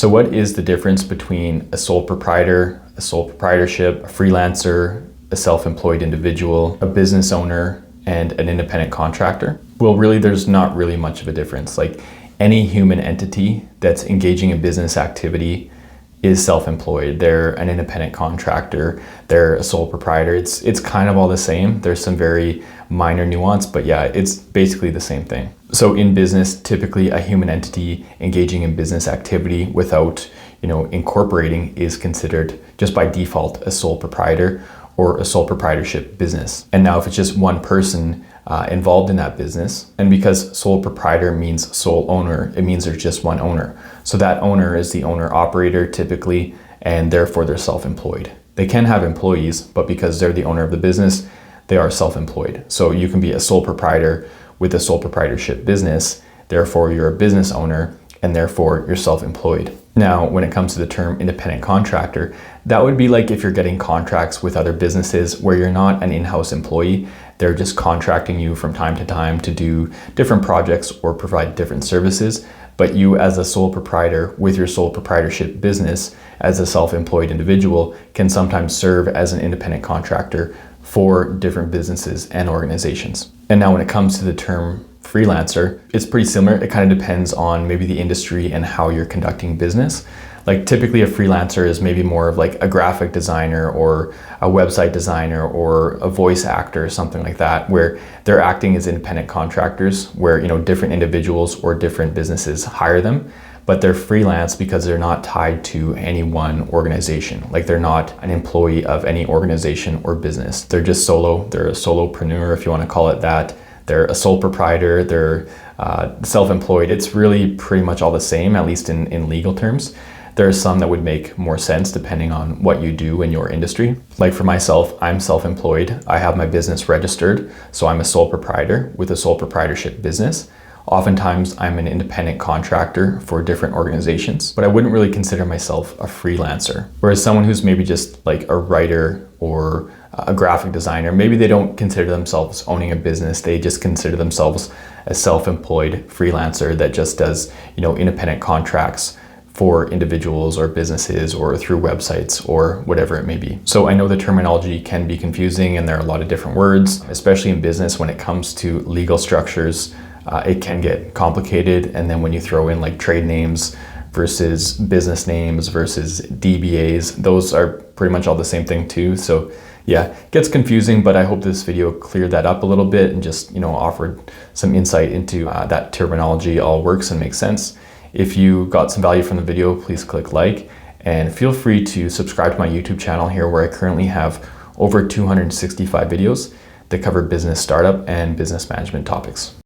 So what is the difference between a sole proprietor, a sole proprietorship, a freelancer, a self-employed individual, a business owner, and an independent contractor? Well, really, there's not really much of a difference. Like any human entity that's engaging in business activity is self-employed. They're an independent contractor, they're a sole proprietor. It's kind of all the same. There's some very minor nuance, but yeah, it's basically the same thing. So in business, typically a human entity engaging in business activity without, incorporating is considered just by default a sole proprietor or a sole proprietorship business. And now if it's just one person involved in that business, and because sole proprietor means sole owner, it means there's just one owner. So that owner is the owner operator typically, and therefore they're self-employed. They can have employees, but because they're the owner of the business, they are self-employed. So you can be a sole proprietor with a sole proprietorship business, therefore you're a business owner, and therefore you're self-employed. Now, when it comes to the term independent contractor, that would be like if you're getting contracts with other businesses where you're not an in-house employee, they're just contracting you from time to time to do different projects or provide different services. But you as a sole proprietor with your sole proprietorship business as a self-employed individual can sometimes serve as an independent contractor for different businesses and organizations. And now when it comes to the term freelancer, it's pretty similar. It kind of depends on maybe the industry and how you're conducting business. Like typically a freelancer is maybe more of like a graphic designer or a website designer or a voice actor or something like that, where they're acting as independent contractors where, different individuals or different businesses hire them, but they're freelance because they're not tied to any one organization. Like they're not an employee of any organization or business. They're just solo. They're a solopreneur, if you want to call it that. They're a sole proprietor, they're self-employed. It's really pretty much all the same, at least in legal terms. There are some that would make more sense depending on what you do in your industry. Like for myself, I'm self-employed. I have my business registered, so I'm a sole proprietor with a sole proprietorship business. Oftentimes, I'm an independent contractor for different organizations, but I wouldn't really consider myself a freelancer. Whereas someone who's maybe just like a writer or a graphic designer, maybe they don't consider themselves owning a business. They just consider themselves a self-employed freelancer that just does, independent contracts for individuals or businesses or through websites or whatever it may be. So I know the terminology can be confusing and there are a lot of different words, especially in business when it comes to legal structures. It can get complicated, and then when you throw in like trade names versus business names versus DBAs, those are pretty much all the same thing too. So yeah, it gets confusing, but I hope this video cleared that up a little bit and just offered some insight into that terminology all works and makes sense. If you got some value from the video, please click like and feel free to subscribe to my YouTube channel here, where I currently have over 265 videos that cover business startup and business management topics.